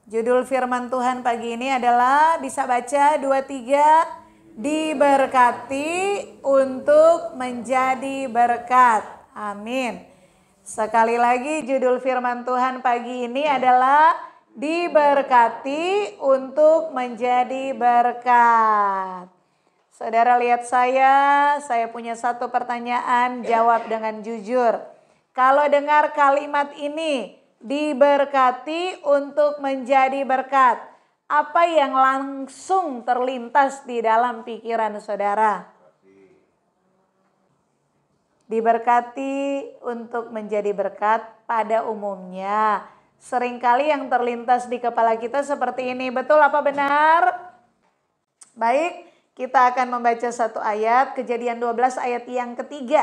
Judul firman Tuhan pagi ini adalah, bisa baca 23, diberkati untuk menjadi berkat. Amin. Sekali lagi judul firman Tuhan pagi ini adalah diberkati untuk menjadi berkat. Saudara lihat saya punya satu pertanyaan, jawab dengan jujur. Kalau dengar kalimat ini, diberkati untuk menjadi berkat, apa yang langsung terlintas di dalam pikiran saudara? Diberkati untuk menjadi berkat pada umumnya seringkali yang terlintas di kepala kita seperti ini. Betul apa benar? Baik, kita akan membaca satu ayat, Kejadian 12 ayat yang ketiga.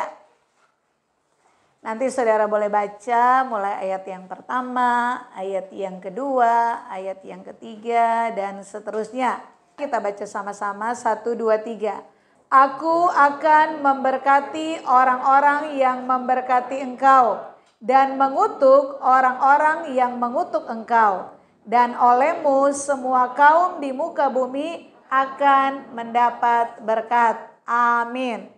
Nanti saudara boleh baca mulai ayat yang pertama, ayat yang kedua, ayat yang ketiga, dan seterusnya. Kita baca sama-sama, 1, 2, 3. Aku akan memberkati orang-orang yang memberkati engkau, dan mengutuk orang-orang yang mengutuk engkau. Dan olehmu semua kaum di muka bumi akan mendapat berkat. Amin.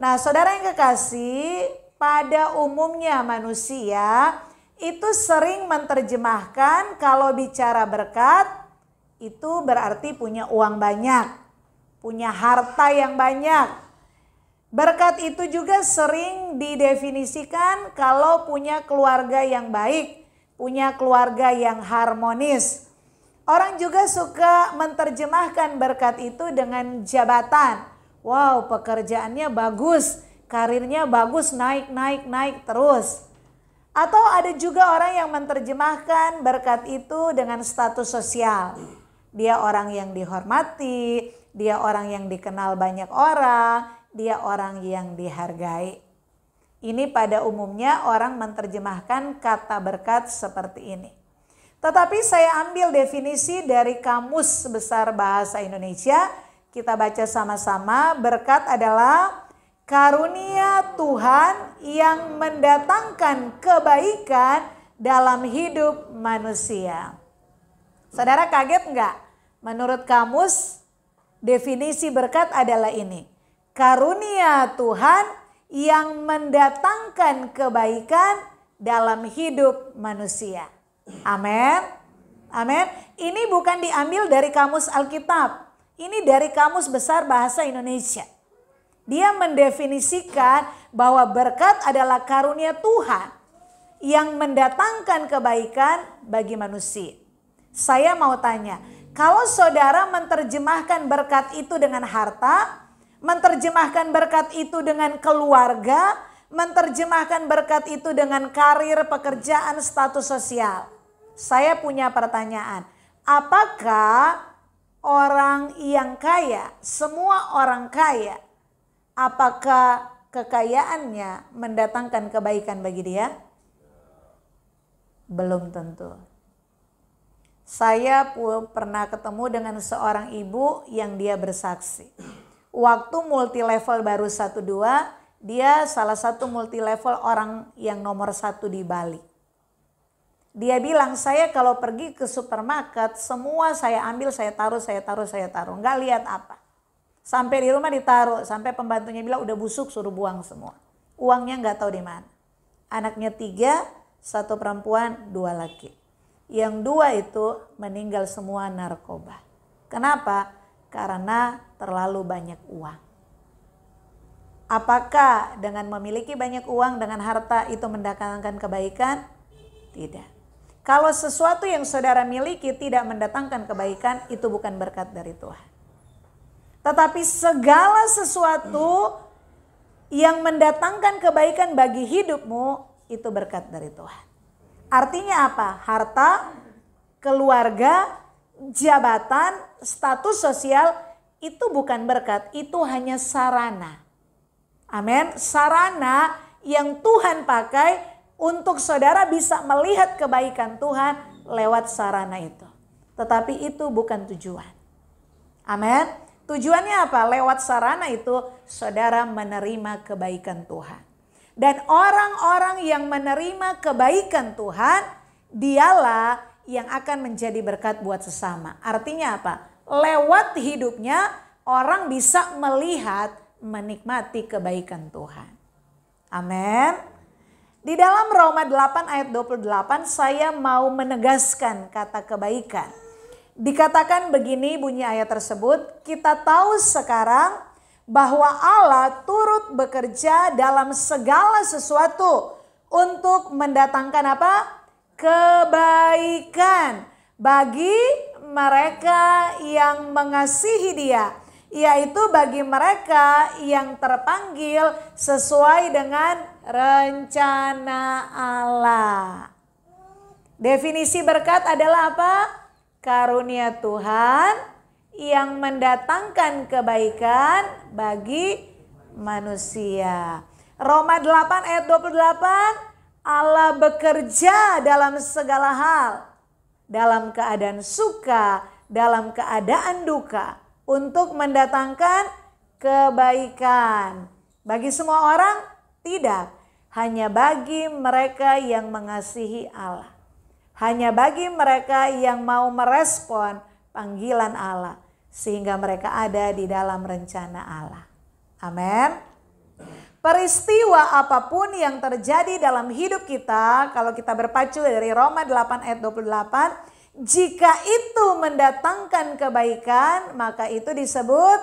Nah, saudara yang kekasih, pada umumnya manusia itu sering menerjemahkan kalau bicara berkat itu berarti punya uang banyak, punya harta yang banyak. Berkat itu juga sering didefinisikan kalau punya keluarga yang baik, punya keluarga yang harmonis. Orang juga suka menerjemahkan berkat itu dengan jabatan. Wow, pekerjaannya bagus, karirnya bagus, naik terus. Atau ada juga orang yang menerjemahkan berkat itu dengan status sosial. Dia orang yang dihormati, dia orang yang dikenal banyak orang, dia orang yang dihargai. Ini pada umumnya orang menerjemahkan kata berkat seperti ini. Tetapi saya ambil definisi dari Kamus Besar Bahasa Indonesia. Kita baca sama-sama. Berkat adalah karunia Tuhan yang mendatangkan kebaikan dalam hidup manusia. Saudara kaget enggak? Menurut Kamus, definisi berkat adalah ini. Karunia Tuhan yang mendatangkan kebaikan dalam hidup manusia. Amin. Amin. Ini bukan diambil dari Kamus Alkitab. Ini dari Kamus Besar Bahasa Indonesia. Dia mendefinisikan bahwa berkat adalah karunia Tuhan yang mendatangkan kebaikan bagi manusia. Saya mau tanya, kalau saudara menerjemahkan berkat itu dengan harta, menerjemahkan berkat itu dengan keluarga, menerjemahkan berkat itu dengan karir, pekerjaan, status sosial. Saya punya pertanyaan, apakah orang yang kaya, semua orang kaya, apakah kekayaannya mendatangkan kebaikan bagi dia? Belum tentu. Saya pernah ketemu dengan seorang ibu yang dia bersaksi. Waktu multi level baru 1-2, dia salah satu multi level orang yang nomor 1 di Bali. Dia bilang, saya kalau pergi ke supermarket, semua saya ambil, saya taruh. Nggak lihat apa. Sampai di rumah ditaruh, sampai pembantunya bilang udah busuk, suruh buang semua. Uangnya nggak tahu di mana. Anaknya 3, 1 perempuan, 2 laki. Yang 2 itu meninggal semua narkoba. Kenapa? Karena terlalu banyak uang. Apakah dengan memiliki banyak uang, dengan harta itu mendatangkan kebaikan? Tidak. Kalau sesuatu yang saudara miliki tidak mendatangkan kebaikan, itu bukan berkat dari Tuhan. Tetapi segala sesuatu yang mendatangkan kebaikan bagi hidupmu, itu berkat dari Tuhan. Artinya apa? Harta, keluarga, jabatan, status sosial, itu bukan berkat, itu hanya sarana. Amin. Sarana yang Tuhan pakai untuk saudara bisa melihat kebaikan Tuhan lewat sarana itu. Tetapi itu bukan tujuan. Amin. Tujuannya apa? Lewat sarana itu saudara menerima kebaikan Tuhan. Dan orang-orang yang menerima kebaikan Tuhan, dialah yang akan menjadi berkat buat sesama. Artinya apa? Lewat hidupnya orang bisa melihat, menikmati kebaikan Tuhan. Amin. Di dalam Roma 8 ayat 28 saya mau menegaskan kata kebaikan. Dikatakan begini bunyi ayat tersebut, kita tahu sekarang bahwa Allah turut bekerja dalam segala sesuatu untuk mendatangkan apa? Kebaikan bagi mereka yang mengasihi Dia, yaitu bagi mereka yang terpanggil sesuai dengan rencana Allah. Definisi berkat adalah apa? Karunia Tuhan yang mendatangkan kebaikan bagi manusia. Roma 8 ayat 28, Allah bekerja dalam segala hal, dalam keadaan suka, dalam keadaan duka, untuk mendatangkan kebaikan. Bagi semua orang? Tidak. Hanya bagi mereka yang mengasihi Allah. Hanya bagi mereka yang mau merespon panggilan Allah. Sehingga mereka ada di dalam rencana Allah. Amin. Peristiwa apapun yang terjadi dalam hidup kita, kalau kita berpacu dari Roma 8 ayat 28, jika itu mendatangkan kebaikan, maka itu disebut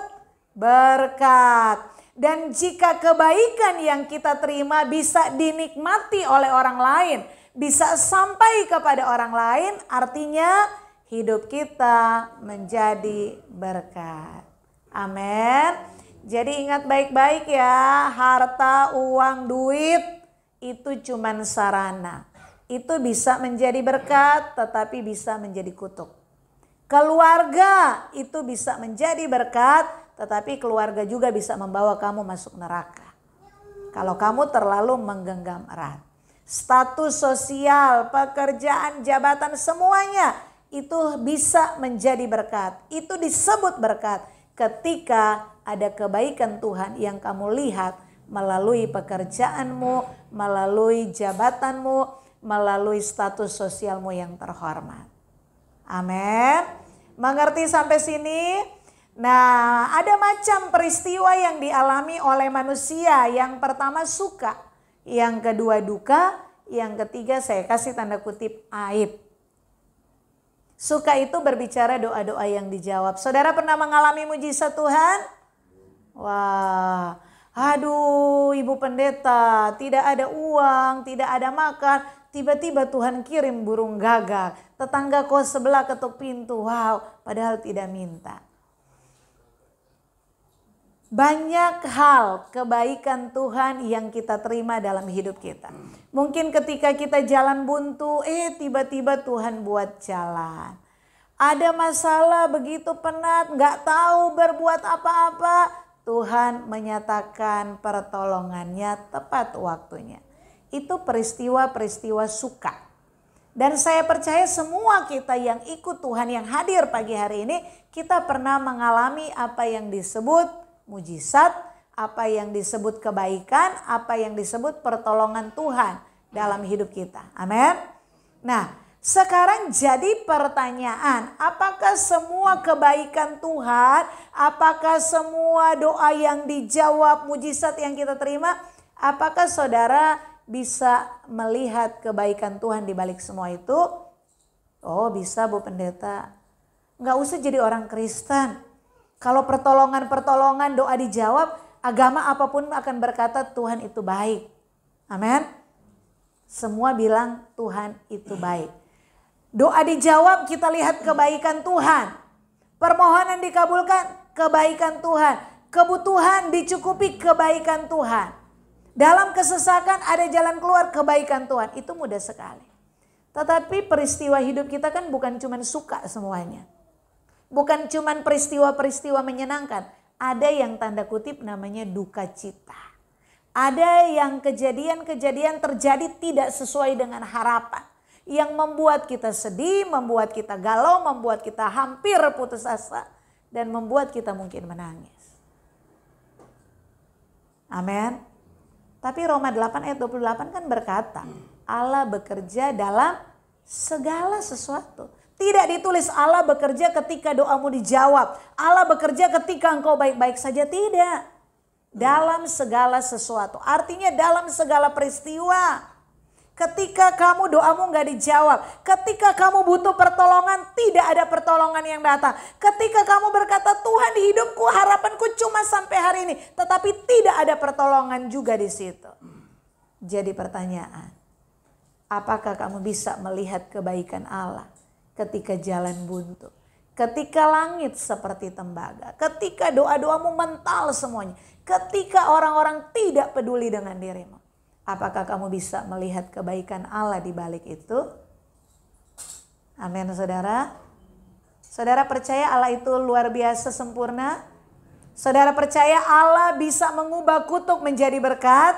berkat. Dan jika kebaikan yang kita terima bisa dinikmati oleh orang lain, bisa sampai kepada orang lain, artinya hidup kita menjadi berkat. Amin. Jadi ingat baik-baik ya, harta, uang, duit itu cuman sarana. Itu bisa menjadi berkat tetapi bisa menjadi kutuk. Keluarga itu bisa menjadi berkat tetapi keluarga juga bisa membawa kamu masuk neraka. Kalau kamu terlalu menggenggam erat. Status sosial, pekerjaan, jabatan semuanya itu bisa menjadi berkat. Itu disebut berkat ketika ada kebaikan Tuhan yang kamu lihat melalui pekerjaanmu, melalui jabatanmu, melalui status sosialmu yang terhormat. Amin. Mengerti sampai sini? Nah, ada macam peristiwa yang dialami oleh manusia. Yang pertama suka, yang kedua duka, yang ketiga saya kasih tanda kutip aib. Suka itu berbicara doa-doa yang dijawab. Saudara pernah mengalami mujizat Tuhan? Wah, aduh Ibu Pendeta, tidak ada uang, tidak ada makan. Tiba-tiba Tuhan kirim burung gagak. Tetangga kos sebelah ketuk pintu, wow, padahal tidak minta. Banyak hal kebaikan Tuhan yang kita terima dalam hidup kita. Mungkin ketika kita jalan buntu, tiba-tiba Tuhan buat jalan. Ada masalah begitu penat, gak tahu berbuat apa-apa. Tuhan menyatakan pertolongannya tepat waktunya. Itu peristiwa-peristiwa suka. Dan saya percaya semua kita yang ikut Tuhan yang hadir pagi hari ini, kita pernah mengalami apa yang disebut mujizat, apa yang disebut kebaikan, apa yang disebut pertolongan Tuhan dalam hidup kita. Amin. Nah, sekarang jadi pertanyaan, apakah semua kebaikan Tuhan, apakah semua doa yang dijawab, mujizat yang kita terima, apakah saudara bisa melihat kebaikan Tuhan di balik semua itu? Oh bisa Bu Pendeta, nggak usah jadi orang Kristen. Kalau pertolongan-pertolongan doa dijawab, agama apapun akan berkata Tuhan itu baik. Amin. Semua bilang Tuhan itu baik. Doa dijawab, kita lihat kebaikan Tuhan. Permohonan dikabulkan, kebaikan Tuhan. Kebutuhan dicukupi, kebaikan Tuhan. Dalam kesesakan ada jalan keluar, kebaikan Tuhan. Itu mudah sekali. Tetapi peristiwa hidup kita kan bukan cuma suka semuanya. Bukan cuma peristiwa-peristiwa menyenangkan. Ada yang tanda kutip namanya duka cita. Ada yang kejadian-kejadian terjadi tidak sesuai dengan harapan. Yang membuat kita sedih, membuat kita galau, membuat kita hampir putus asa. Dan membuat kita mungkin menangis. Amin. Tapi Roma 8 ayat 28 kan berkata, Allah bekerja dalam segala sesuatu. Tidak ditulis Allah bekerja ketika doamu dijawab. Allah bekerja ketika engkau baik-baik saja. Tidak. Dalam segala sesuatu. Artinya dalam segala peristiwa. Ketika kamu doamu gak dijawab. Ketika kamu butuh pertolongan, tidak ada pertolongan yang datang. Ketika kamu berkata, Tuhan di hidupku harapanku cuma sampai hari ini. Tetapi tidak ada pertolongan juga di situ. Jadi pertanyaan, apakah kamu bisa melihat kebaikan Allah ketika jalan buntu? Ketika langit seperti tembaga, ketika doa-doamu mental semuanya, ketika orang-orang tidak peduli dengan dirimu. Apakah kamu bisa melihat kebaikan Allah di balik itu? Amin, saudara. Saudara percaya Allah itu luar biasa sempurna? Saudara percaya Allah bisa mengubah kutuk menjadi berkat?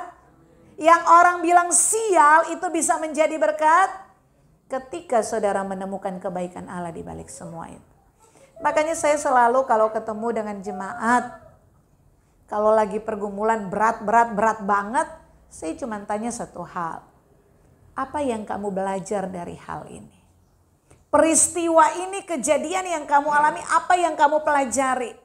Yang orang bilang sial itu bisa menjadi berkat? Ketika saudara menemukan kebaikan Allah di balik semua itu. Makanya saya selalu kalau ketemu dengan jemaat, kalau lagi pergumulan berat banget, saya cuma tanya satu hal. Apa yang kamu belajar dari hal ini? Peristiwa ini, kejadian yang kamu alami, apa yang kamu pelajari?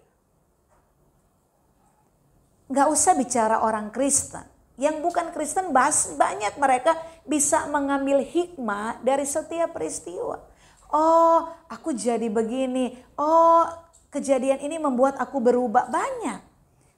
Gak usah bicara orang Kristen. Yang bukan Kristen banyak mereka bisa mengambil hikmah dari setiap peristiwa. Oh, aku jadi begini. Oh, kejadian ini membuat aku berubah. Banyak.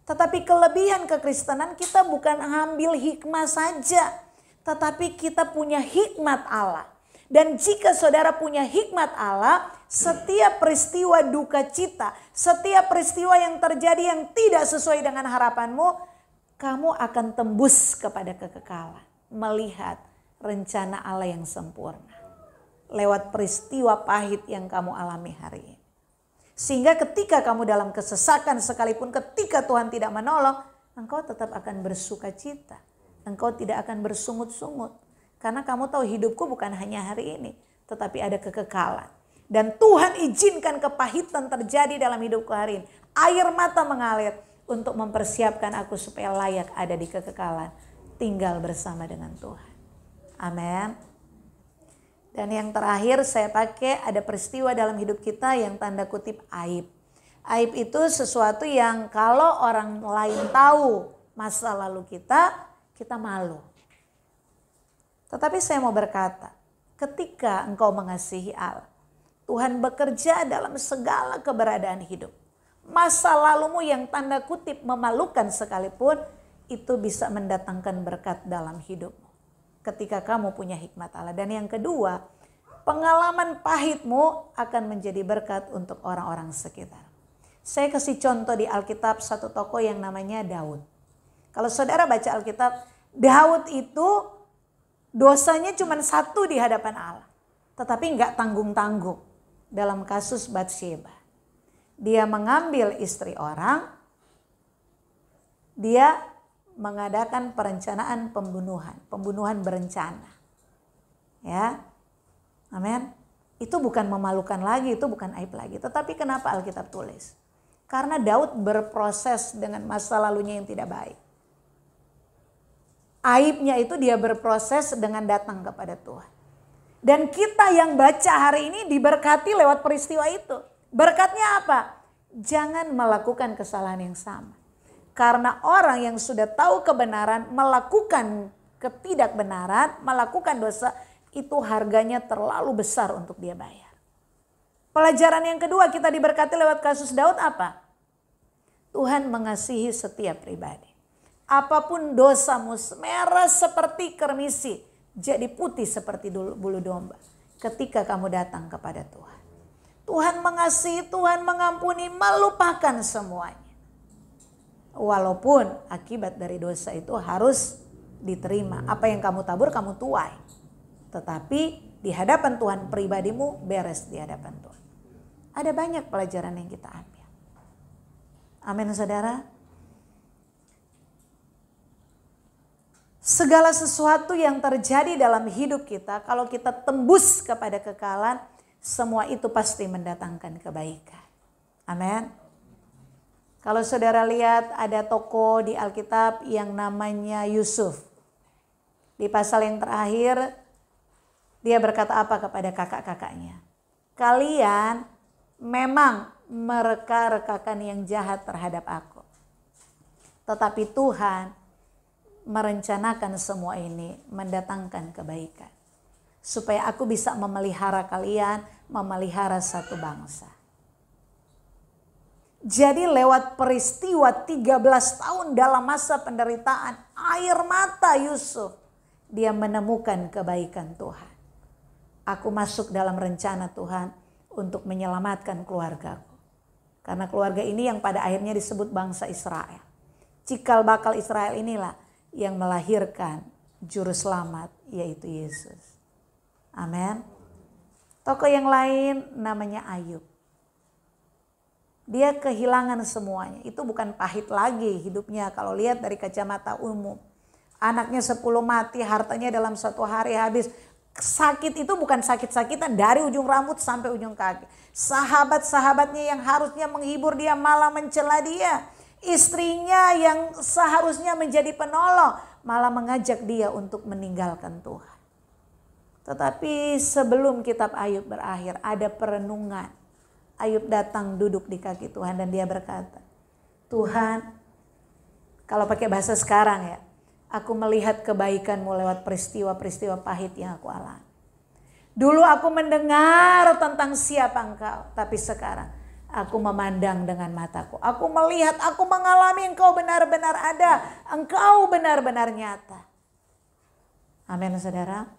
Tetapi kelebihan kekristenan kita bukan ambil hikmah saja. Tetapi kita punya hikmat Allah. Dan jika saudara punya hikmat Allah, setiap peristiwa duka cita, setiap peristiwa yang terjadi yang tidak sesuai dengan harapanmu, kamu akan tembus kepada kekekalan. Melihat rencana Allah yang sempurna. Lewat peristiwa pahit yang kamu alami hari ini. Sehingga ketika kamu dalam kesesakan sekalipun ketika Tuhan tidak menolong, engkau tetap akan bersuka cita. Engkau tidak akan bersungut-sungut. Karena kamu tahu hidupku bukan hanya hari ini. Tetapi ada kekekalan. Dan Tuhan izinkan kepahitan terjadi dalam hidupku hari ini. Air mata mengalir. Untuk mempersiapkan aku supaya layak ada di kekekalan. Tinggal bersama dengan Tuhan. Amin. Dan yang terakhir saya pakai ada peristiwa dalam hidup kita yang tanda kutip aib. Aib itu sesuatu yang kalau orang lain tahu masa lalu kita malu. Tetapi saya mau berkata, ketika engkau mengasihi Allah, Tuhan bekerja dalam segala keberadaan hidup. Masa lalumu yang tanda kutip memalukan sekalipun, itu bisa mendatangkan berkat dalam hidupmu. Ketika kamu punya hikmat Allah. Dan yang kedua, pengalaman pahitmu akan menjadi berkat untuk orang-orang sekitar. Saya kasih contoh di Alkitab satu tokoh yang namanya Daud. Kalau saudara baca Alkitab, Daud itu dosanya cuma satu di hadapan Allah. Tetapi enggak tanggung-tanggung dalam kasus Batsyeba. Dia mengambil istri orang, dia mengadakan perencanaan pembunuhan berencana. Ya, amin. Itu bukan memalukan lagi, itu bukan aib lagi. Tetapi kenapa Alkitab tulis? Karena Daud berproses dengan masa lalunya yang tidak baik. Aibnya itu dia berproses dengan datang kepada Tuhan. Dan kita yang baca hari ini diberkati lewat peristiwa itu. Berkatnya apa? Jangan melakukan kesalahan yang sama. Karena orang yang sudah tahu kebenaran melakukan ketidakbenaran, melakukan dosa, itu harganya terlalu besar untuk dia bayar. Pelajaran yang kedua kita diberkati lewat kasus Daud apa? Tuhan mengasihi setiap pribadi. Apapun dosamu merah seperti kermisi, jadi putih seperti bulu domba. Ketika kamu datang kepada Tuhan. Tuhan mengasihi, Tuhan mengampuni, melupakan semuanya. Walaupun akibat dari dosa itu harus diterima. Apa yang kamu tabur kamu tuai. Tetapi di hadapan Tuhan pribadimu beres di hadapan Tuhan. Ada banyak pelajaran yang kita ambil. Amin saudara. Segala sesuatu yang terjadi dalam hidup kita, kalau kita tembus kepada kekekalan, semua itu pasti mendatangkan kebaikan. Amin. Kalau saudara lihat ada tokoh di Alkitab yang namanya Yusuf. Di pasal yang terakhir, Dia berkata apa kepada kakak-kakaknya? Kalian memang mereka-rekakan yang jahat terhadap aku. Tetapi Tuhan merencanakan semua ini mendatangkan kebaikan. Supaya aku bisa memelihara kalian, memelihara satu bangsa. Jadi lewat peristiwa 13 tahun dalam masa penderitaan, air mata Yusuf, dia menemukan kebaikan Tuhan. Aku masuk dalam rencana Tuhan untuk menyelamatkan keluargaku. Karena keluarga ini yang pada akhirnya disebut bangsa Israel. Cikal bakal Israel inilah yang melahirkan juru selamat, yaitu Yesus. Amin. Tokoh yang lain namanya Ayub. Dia kehilangan semuanya. Itu bukan pahit lagi hidupnya kalau lihat dari kacamata umum. Anaknya 10 mati, hartanya dalam 1 hari habis. Sakit itu bukan sakit-sakitan dari ujung rambut sampai ujung kaki. Sahabat-sahabatnya yang harusnya menghibur dia malah mencela dia. Istrinya yang seharusnya menjadi penolong malah mengajak dia untuk meninggalkan Tuhan. Tetapi sebelum kitab Ayub berakhir ada perenungan. Ayub datang duduk di kaki Tuhan dan dia berkata, Tuhan, kalau pakai bahasa sekarang ya, aku melihat kebaikan-Mu lewat peristiwa-peristiwa pahit yang aku alami. Dulu aku mendengar tentang siapa Engkau, tapi sekarang aku memandang dengan mataku. Aku melihat, aku mengalami Engkau benar-benar ada, Engkau benar-benar nyata. Amin saudara.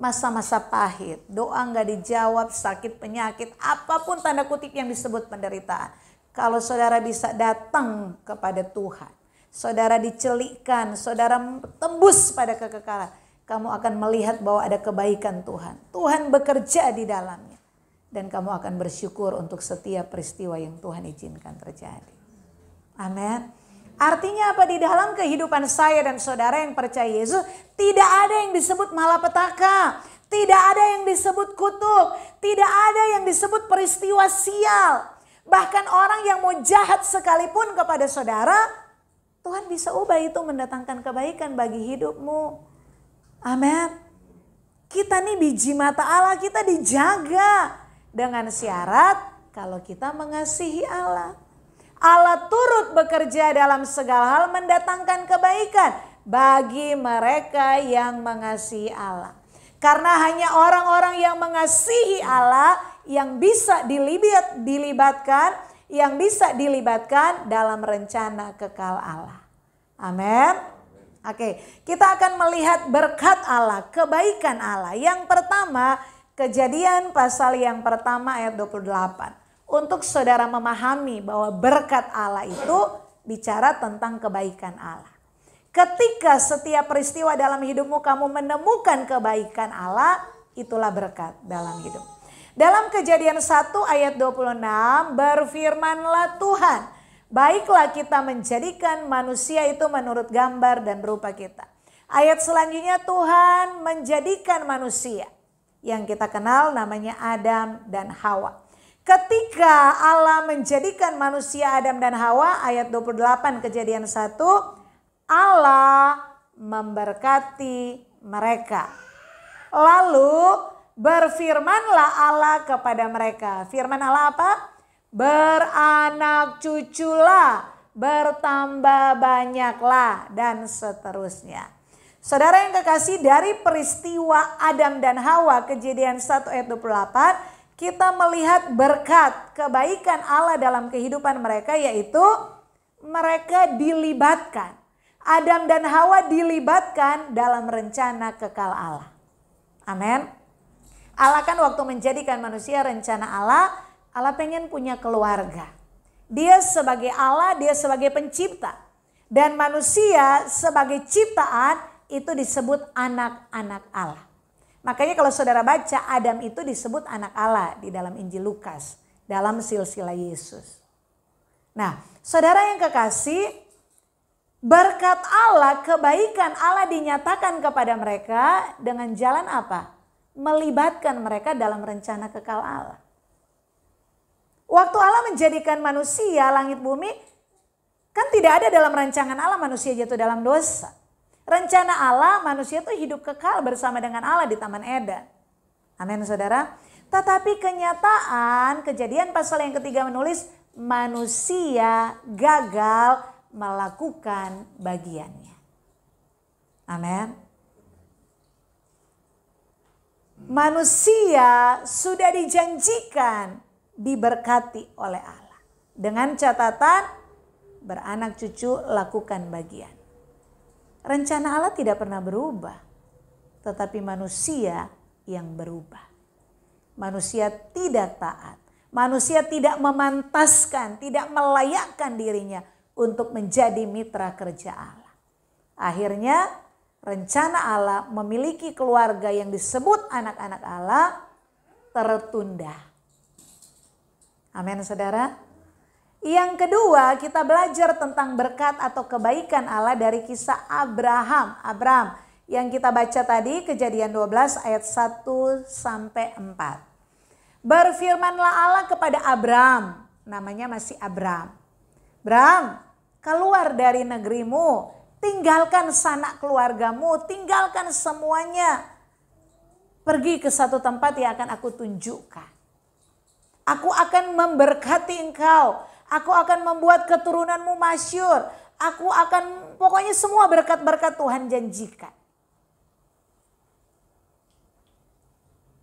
Masa-masa pahit, doa gak dijawab, sakit, penyakit, apapun tanda kutip yang disebut penderitaan. Kalau saudara bisa datang kepada Tuhan, saudara dicelikkan, saudara tembus pada kekekalan, kamu akan melihat bahwa ada kebaikan Tuhan. Tuhan bekerja di dalamnya. Dan kamu akan bersyukur untuk setiap peristiwa yang Tuhan izinkan terjadi. Amin. Artinya apa? Di dalam kehidupan saya dan saudara yang percaya Yesus, tidak ada yang disebut malapetaka, tidak ada yang disebut kutuk, tidak ada yang disebut peristiwa sial. Bahkan orang yang mau jahat sekalipun kepada saudara, Tuhan bisa ubah itu mendatangkan kebaikan bagi hidupmu. Amin. Kita nih biji mata Allah, kita dijaga dengan syarat kalau kita mengasihi Allah. Allah turut bekerja dalam segala hal mendatangkan kebaikan bagi mereka yang mengasihi Allah. Karena hanya orang-orang yang mengasihi Allah yang bisa dilibatkan, yang bisa dilibatkan dalam rencana kekal Allah. Amin. Oke, kita akan melihat berkat Allah, kebaikan Allah. Yang pertama, Kejadian pasal yang pertama ayat 28. Untuk saudara memahami bahwa berkat Allah itu bicara tentang kebaikan Allah. Ketika setiap peristiwa dalam hidupmu kamu menemukan kebaikan Allah, itulah berkat dalam hidup. Dalam Kejadian 1 ayat 26, berfirmanlah Tuhan, baiklah kita menjadikan manusia itu menurut gambar dan rupa kita. Ayat selanjutnya Tuhan menjadikan manusia yang kita kenal namanya Adam dan Hawa. Ketika Allah menjadikan manusia Adam dan Hawa, ayat 28 Kejadian 1, Allah memberkati mereka. Lalu berfirmanlah Allah kepada mereka. Firman Allah apa? Beranak cuculah, bertambah banyaklah, dan seterusnya. Saudara yang kekasih, dari peristiwa Adam dan Hawa Kejadian 1 ayat 28, kita melihat berkat kebaikan Allah dalam kehidupan mereka, yaitu mereka dilibatkan. Adam dan Hawa dilibatkan dalam rencana kekal Allah. Amin. Allah kan waktu menjadikan manusia, rencana Allah pengen punya keluarga. Dia sebagai Allah, dia sebagai pencipta. Dan manusia sebagai ciptaan itu disebut anak-anak Allah. Makanya kalau saudara baca, Adam itu disebut anak Allah di dalam Injil Lukas, dalam silsilah Yesus. Nah, saudara yang kekasih, berkat Allah, kebaikan Allah dinyatakan kepada mereka dengan jalan apa? Melibatkan mereka dalam rencana kekal Allah. Waktu Allah menjadikan manusia, langit bumi, kan tidak ada dalam rancangan Allah manusia jatuh dalam dosa. Rencana Allah manusia tuh hidup kekal bersama dengan Allah di Taman Eden. Amin saudara. Tetapi kenyataan Kejadian pasal yang ketiga menulis manusia gagal melakukan bagiannya. Amin. Manusia sudah dijanjikan diberkati oleh Allah. Dengan catatan beranak cucu lakukan bagian. Rencana Allah tidak pernah berubah. Tetapi manusia yang berubah. Manusia tidak taat. Manusia tidak memantaskan, tidak melayakkan dirinya untuk menjadi mitra kerja Allah. Akhirnya rencana Allah memiliki keluarga yang disebut anak-anak Allah tertunda. Amin saudara. Yang kedua kita belajar tentang berkat atau kebaikan Allah dari kisah Abraham. Yang kita baca tadi Kejadian 12 ayat 1 sampai 4. Berfirmanlah Allah kepada Abram, namanya masih Abram. Abram, keluar dari negerimu, tinggalkan sanak keluargamu, tinggalkan semuanya. Pergi ke satu tempat yang akan aku tunjukkan. Aku akan memberkati engkau, aku akan membuat keturunanmu masyhur. Aku akan, pokoknya semua berkat-berkat Tuhan janjikan.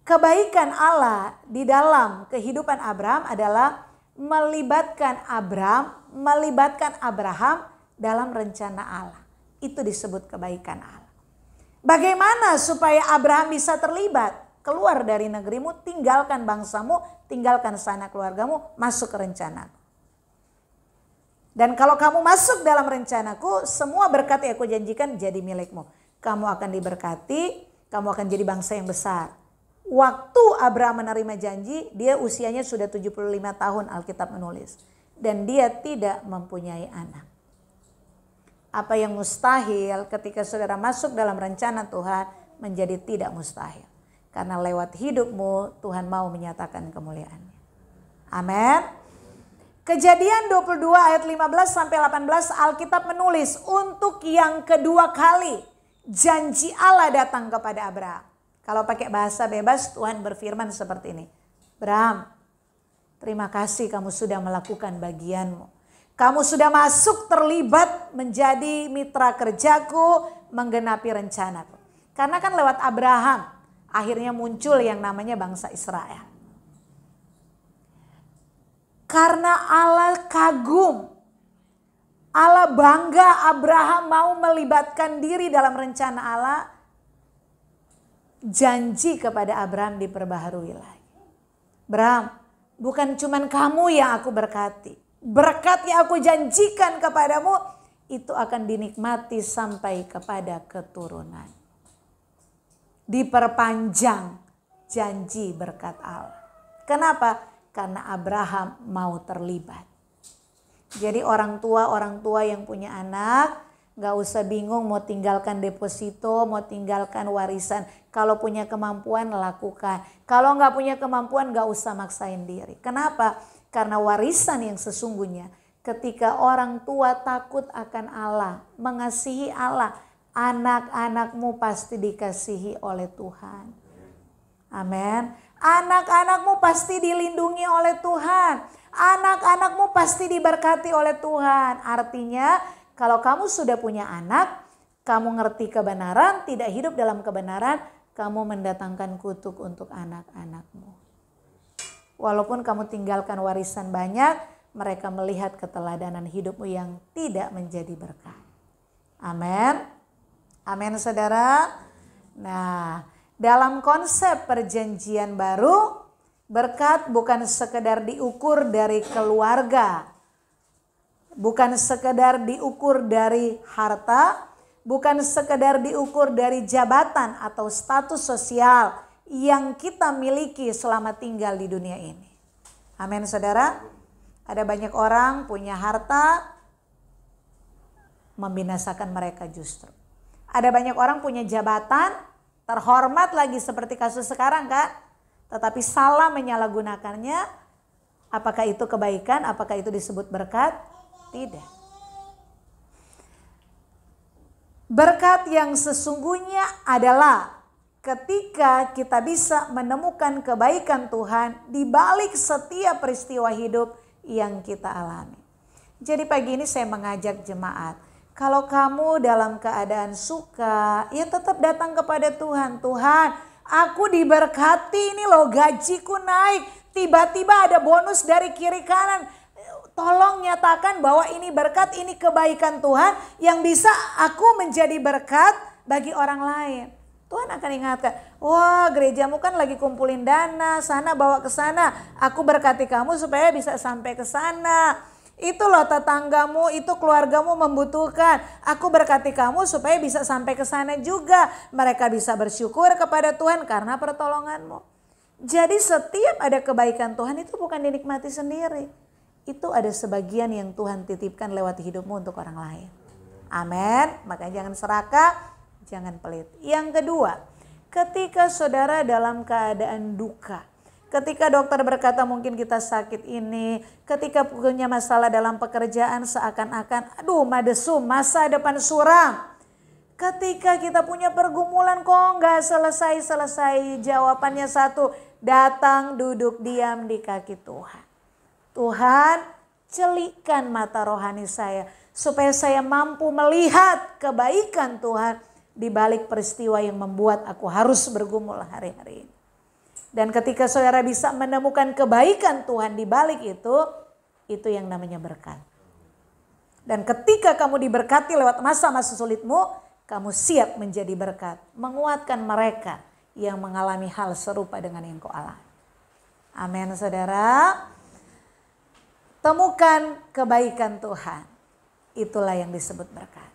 Kebaikan Allah di dalam kehidupan Abraham adalah melibatkan Abraham dalam rencana Allah. Itu disebut kebaikan Allah. Bagaimana supaya Abraham bisa terlibat? Keluar dari negerimu, tinggalkan bangsamu, tinggalkan sanak keluargamu, masuk ke rencanaku. Dan kalau kamu masuk dalam rencanaku, semua berkat yang aku janjikan jadi milikmu. Kamu akan diberkati, kamu akan jadi bangsa yang besar. Waktu Abraham menerima janji, dia usianya sudah 75 tahun Alkitab menulis. Dan dia tidak mempunyai anak. Apa yang mustahil ketika saudara masuk dalam rencana Tuhan menjadi tidak mustahil. Karena lewat hidupmu Tuhan mau menyatakan kemuliaannya. Amin. Kejadian 22 ayat 15 sampai 18 Alkitab menulis untuk yang kedua kali janji Allah datang kepada Abraham. Kalau pakai bahasa bebas Tuhan berfirman seperti ini. Abraham, terima kasih kamu sudah melakukan bagianmu. Kamu sudah masuk terlibat menjadi mitra kerjaku, menggenapi rencanaku. Karena kan lewat Abraham akhirnya muncul yang namanya bangsa Israel. Karena Allah kagum, Allah bangga Abraham mau melibatkan diri dalam rencana Allah. Janji kepada Abraham diperbaharui lagi. Abraham, bukan cuman kamu yang aku berkati. Berkat yang aku janjikan kepadamu itu akan dinikmati sampai kepada keturunan. Diperpanjang janji berkat Allah. Kenapa? Karena Abraham mau terlibat. Jadi orang tua yang punya anak gak usah bingung mau tinggalkan deposito, mau tinggalkan warisan. Kalau punya kemampuan lakukan. Kalau gak punya kemampuan gak usah maksain diri. Kenapa? Karena warisan yang sesungguhnya ketika orang tua takut akan Allah, mengasihi Allah, anak-anakmu pasti dikasihi oleh Tuhan. Amin. Anak-anakmu pasti dilindungi oleh Tuhan. Anak-anakmu pasti diberkati oleh Tuhan. Artinya kalau kamu sudah punya anak, kamu ngerti kebenaran, tidak hidup dalam kebenaran, kamu mendatangkan kutuk untuk anak-anakmu. Walaupun kamu tinggalkan warisan banyak, mereka melihat keteladanan hidupmu yang tidak menjadi berkat. Amin. Amin saudara. Nah, dalam konsep perjanjian baru, berkat bukan sekedar diukur dari keluarga. Bukan sekedar diukur dari harta, bukan sekedar diukur dari jabatan atau status sosial yang kita miliki selama tinggal di dunia ini. Amin saudara. Ada banyak orang punya harta, membinasakan mereka justru. Ada banyak orang punya jabatan, terhormat lagi seperti kasus sekarang kan. Tetapi salah menyalahgunakannya. Apakah itu kebaikan? Apakah itu disebut berkat? Tidak. Berkat yang sesungguhnya adalah ketika kita bisa menemukan kebaikan Tuhan di balik setiap peristiwa hidup yang kita alami. Jadi pagi ini saya mengajak jemaat, kalau kamu dalam keadaan suka, ya tetap datang kepada Tuhan. Tuhan, aku diberkati ini loh, gajiku naik, tiba-tiba ada bonus dari kiri kanan. Tolong nyatakan bahwa ini berkat, ini kebaikan Tuhan yang bisa aku menjadi berkat bagi orang lain. Tuhan akan ingatkan, wah gerejamu kan lagi kumpulin dana, sana bawa ke sana. Aku berkati kamu supaya bisa sampai ke sana. Itu loh tetanggamu, itu keluargamu membutuhkan. Aku berkati kamu supaya bisa sampai ke sana juga. Mereka bisa bersyukur kepada Tuhan karena pertolonganmu. Jadi setiap ada kebaikan Tuhan itu bukan dinikmati sendiri. Itu ada sebagian yang Tuhan titipkan lewat hidupmu untuk orang lain. Amin. Makanya jangan serakah, jangan pelit. Yang kedua, ketika saudara dalam keadaan duka, ketika dokter berkata mungkin kita sakit ini, ketika punya masalah dalam pekerjaan seakan-akan aduh madesum, masa depan suram. Ketika kita punya pergumulan kok nggak selesai-selesai, jawabannya satu, datang duduk diam di kaki Tuhan. Tuhan, celikkan mata rohani saya supaya saya mampu melihat kebaikan Tuhan di balik peristiwa yang membuat aku harus bergumul hari-hari ini. Dan ketika saudara bisa menemukan kebaikan Tuhan di balik itu yang namanya berkat. Dan ketika kamu diberkati lewat masa-masa sulitmu, kamu siap menjadi berkat, menguatkan mereka yang mengalami hal serupa dengan yang kau alami. Amin, saudara. Temukan kebaikan Tuhan. Itulah yang disebut berkat.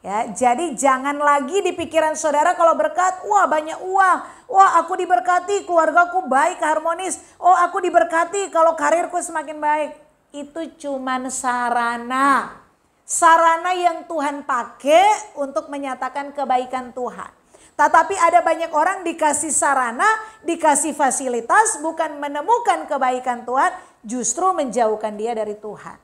Ya, jadi jangan lagi di pikiran saudara kalau berkat, wah banyak uang. Wah aku diberkati, keluargaku baik, harmonis. Oh aku diberkati kalau karirku semakin baik. Itu cuman sarana. Sarana yang Tuhan pakai untuk menyatakan kebaikan Tuhan. Tetapi ada banyak orang dikasih sarana, dikasih fasilitas, bukan menemukan kebaikan Tuhan, justru menjauhkan dia dari Tuhan.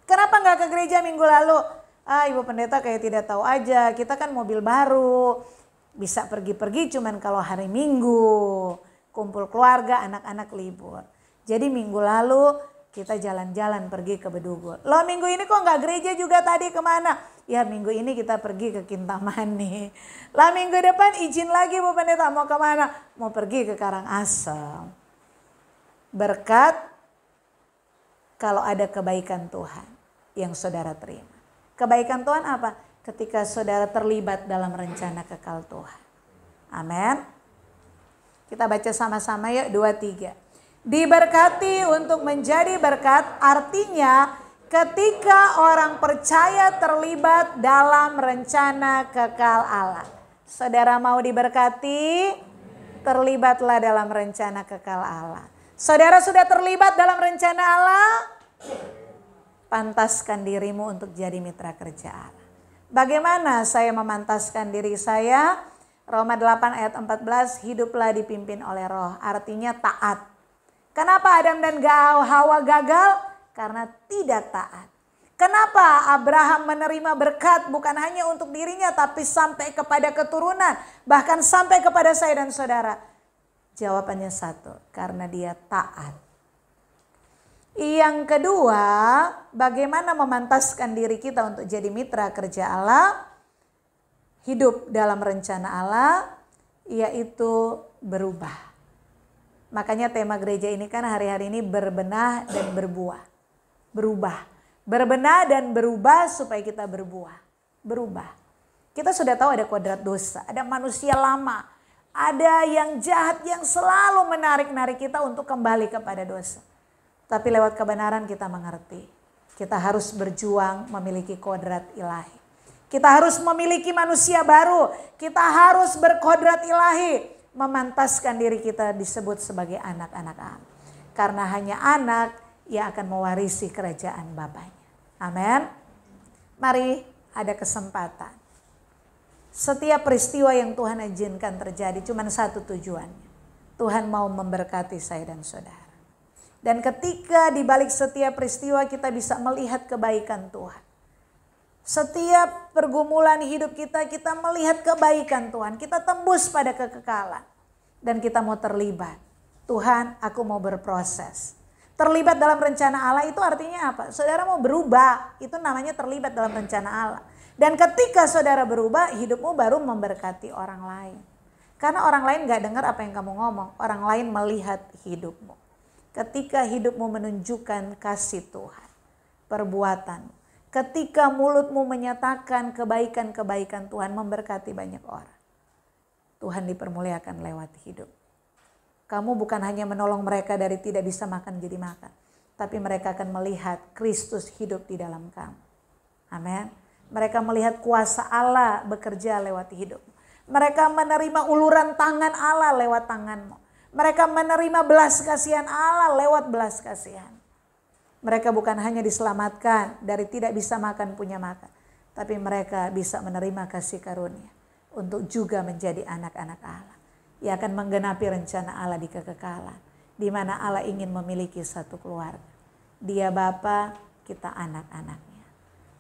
Kenapa nggak ke gereja minggu lalu? Ibu pendeta kayak tidak tahu aja, kita kan mobil baru, bisa pergi-pergi cuman kalau hari Minggu, kumpul keluarga, anak-anak libur. Jadi minggu lalu kita jalan-jalan pergi ke Bedugul. Loh minggu ini kok nggak gereja juga tadi kemana? Ya minggu ini kita pergi ke Kintamani. Lah minggu depan izin lagi Bu Pendeta mau kemana? Mau pergi ke Karangasem. Berkat kalau ada kebaikan Tuhan yang saudara terima. Kebaikan Tuhan apa? Ketika saudara terlibat dalam rencana kekal Tuhan. Amin. Kita baca sama-sama ya 2-3. Diberkati untuk menjadi berkat artinya ketika orang percaya terlibat dalam rencana kekal Allah. Saudara mau diberkati? Terlibatlah dalam rencana kekal Allah. Saudara sudah terlibat dalam rencana Allah? Pantaskan dirimu untuk jadi mitra kerja Allah. Bagaimana saya memantaskan diri saya? Roma 8 ayat 14, hiduplah dipimpin oleh Roh. Artinya taat. Kenapa Adam dan Hawa gagal? Karena tidak taat. Kenapa Abraham menerima berkat bukan hanya untuk dirinya tapi sampai kepada keturunan, bahkan sampai kepada saya dan saudara? Jawabannya satu, karena dia taat. Yang kedua, bagaimana memantaskan diri kita untuk jadi mitra kerja Allah? Hidup dalam rencana Allah, yaitu berubah. Makanya tema gereja ini kan hari-hari ini berbenah dan berbuah. Berubah. Berbenah dan berubah supaya kita berbuah. Berubah. Kita sudah tahu ada kodrat dosa. Ada manusia lama. Ada yang jahat yang selalu menarik-narik kita untuk kembali kepada dosa. Tapi lewat kebenaran kita mengerti. Kita harus berjuang memiliki kodrat ilahi. Kita harus memiliki manusia baru. Kita harus berkodrat ilahi. Memantaskan diri kita disebut sebagai anak-anak Allah. Karena hanya anak yang akan mewarisi kerajaan Bapaknya. Amin. Mari ada kesempatan. Setiap peristiwa yang Tuhan izinkan terjadi cuma satu tujuannya. Tuhan mau memberkati saya dan saudara. Dan ketika di balik setiap peristiwa kita bisa melihat kebaikan Tuhan. Setiap pergumulan hidup kita, kita melihat kebaikan Tuhan. Kita tembus pada kekekalan. Dan kita mau terlibat. Tuhan, aku mau berproses. Terlibat dalam rencana Allah itu artinya apa? Saudara mau berubah, itu namanya terlibat dalam rencana Allah. Dan ketika saudara berubah, hidupmu baru memberkati orang lain. Karena orang lain gak dengar apa yang kamu ngomong. Orang lain melihat hidupmu. Ketika hidupmu menunjukkan kasih Tuhan. Perbuatan. Ketika mulutmu menyatakan kebaikan-kebaikan Tuhan, memberkati banyak orang. Tuhan dipermuliakan lewat hidup. Kamu bukan hanya menolong mereka dari tidak bisa makan jadi makan. Tapi mereka akan melihat Kristus hidup di dalam kamu. Amin. Mereka melihat kuasa Allah bekerja lewat hidup. Mereka menerima uluran tangan Allah lewat tanganmu. Mereka menerima belas kasihan Allah lewat belas kasihan. Mereka bukan hanya diselamatkan dari tidak bisa makan punya makan. Tapi mereka bisa menerima kasih karunia. Untuk juga menjadi anak-anak Allah. Yang akan menggenapi rencana Allah di kekekalan. Di mana Allah ingin memiliki satu keluarga. Dia Bapa, kita anak-anaknya.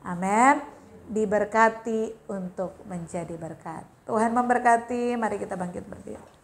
Amin. Diberkati untuk menjadi berkat. Tuhan memberkati, mari kita bangkit berdiri.